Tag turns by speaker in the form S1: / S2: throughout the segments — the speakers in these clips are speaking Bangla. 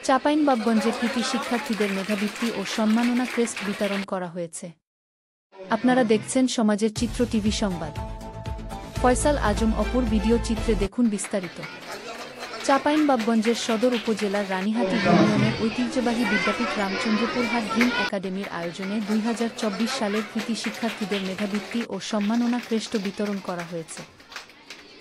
S1: চাঁপাইনবাবগঞ্জে কৃতি শিক্ষার্থীদের মেধাবৃত্তি ও সম্মাননা ক্রেস্ট বিতরণ করা হয়েছে। আপনারা দেখছেন সমাজের চিত্র টিভি সংবাদ। ফয়সাল আজম অপুর ভিডিও চিত্রে দেখুন বিস্তারিত। চাঁপাইনবাবগঞ্জের সদর উপজেলার রানীহাটি ইউনিয়নের ঐতিহ্যবাহী বিদ্যাপীঠ রামচন্দ্রপুরহাট ড্রিম একাডেমির আয়োজনে 2024 সালের কৃতি শিক্ষার্থীদের মেধাবৃত্তি ও সম্মাননা ক্রেস্ট বিতরণ করা হয়েছে।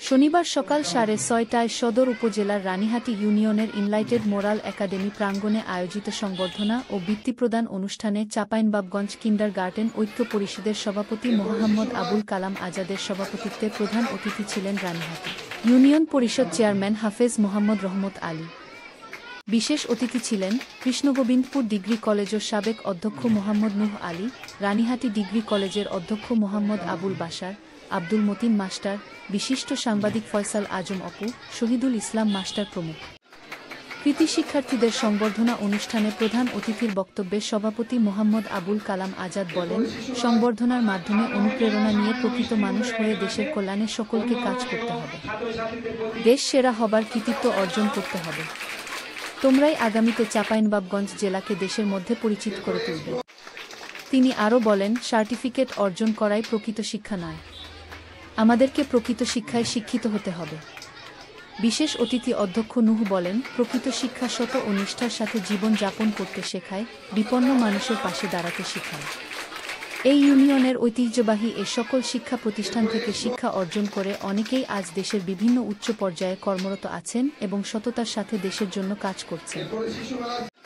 S1: শনিবার সকাল 6:30টায় সদর উপজেলার রানীহাটি ইউনিয়নের ইনলাইটেড মোরাল একাডেমি প্রাঙ্গণে আয়োজিত সংবর্ধনা ও বৃত্তি প্রদান অনুষ্ঠানে চাঁপাইনবাবগঞ্জ কিন্ডারগার্টেন ঐক্য পরিষদের সভাপতি মোহাম্মদ আবুল কালাম আজাদের সভাপতিত্বে প্রধান অতিথি ছিলেন রানীহাটি ইউনিয়ন পরিষদ চেয়ারম্যান হাফেজ মোহাম্মদ রহমত আলী। বিশেষ অতিথি ছিলেন কৃষ্ণগোবিন্দপুর ডিগ্রি কলেজের সাবেক অধ্যক্ষ মোহাম্মদ নূহ আলী, রানীহাটি ডিগ্রি কলেজের অধ্যক্ষ মোহাম্মদ আবুল বাশার, আব্দুল মতিন মাস্টার, বিশিষ্ট সাংবাদিক ফয়সাল আজম অপু, শহীদুল ইসলাম মাস্টার প্রমুখ। কৃতি শিক্ষার্থীদের সংবর্ধনা অনুষ্ঠানে প্রধান অতিথির বক্তব্যে সভাপতি মোহাম্মদ আবুল কালাম আজাদ বলেন, সংবর্ধনার মাধ্যমে অনুপ্রেরণা নিয়ে প্রকৃত মানুষ হয়ে দেশের কল্যাণে সকলকে কাজ করতে হবে। দেশ সেরা হবার কৃতিত্ব অর্জন করতে হবে। তোমরাই আগামীতে চাঁপাইনবাবগঞ্জ জেলাকে দেশের মধ্যে পরিচিত করে তুলবে। তিনি আরও বলেন, সার্টিফিকেট অর্জন করাই প্রকৃত শিক্ষা নয়, আমাদেরকে প্রকৃত শিক্ষায় শিক্ষিত হতে হবে। বিশেষ অতিথি অধ্যক্ষ নূহ বলেন, প্রকৃত শিক্ষা সত ও নিষ্ঠার সাথে জীবন যাপন করতে শেখায়, বিপন্ন মানুষের পাশে দাঁড়াতে শেখায়। এই ইউনিয়নের ঐতিহ্যবাহী এ সকল শিক্ষা প্রতিষ্ঠান থেকে শিক্ষা অর্জন করে অনেকেই আজ দেশের বিভিন্ন উচ্চ পর্যায়ে কর্মরত আছেন এবং সততার সাথে দেশের জন্য কাজ করছেন।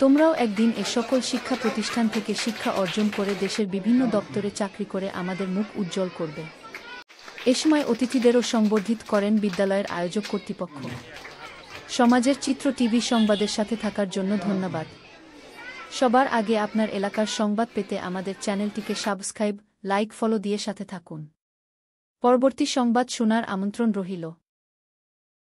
S1: তোমরাও একদিন এ সকল শিক্ষা প্রতিষ্ঠান থেকে শিক্ষা অর্জন করে দেশের বিভিন্ন দপ্তরে চাকরি করে আমাদের মুখ উজ্জ্বল করবে। এ সময় অতিথিদেরও সংবর্ধিত করেন বিদ্যালয়ের আয়োজক কর্তৃপক্ষ। সমাজের চিত্র টিভি সংবাদের সাথে থাকার জন্য ধন্যবাদ। সবার আগে আপনার এলাকার সংবাদ পেতে আমাদের চ্যানেলটিকে সাবস্ক্রাইব, লাইক, ফলো দিয়ে সাথে থাকুন। পরবর্তী সংবাদ শোনার আমন্ত্রণ রহিল।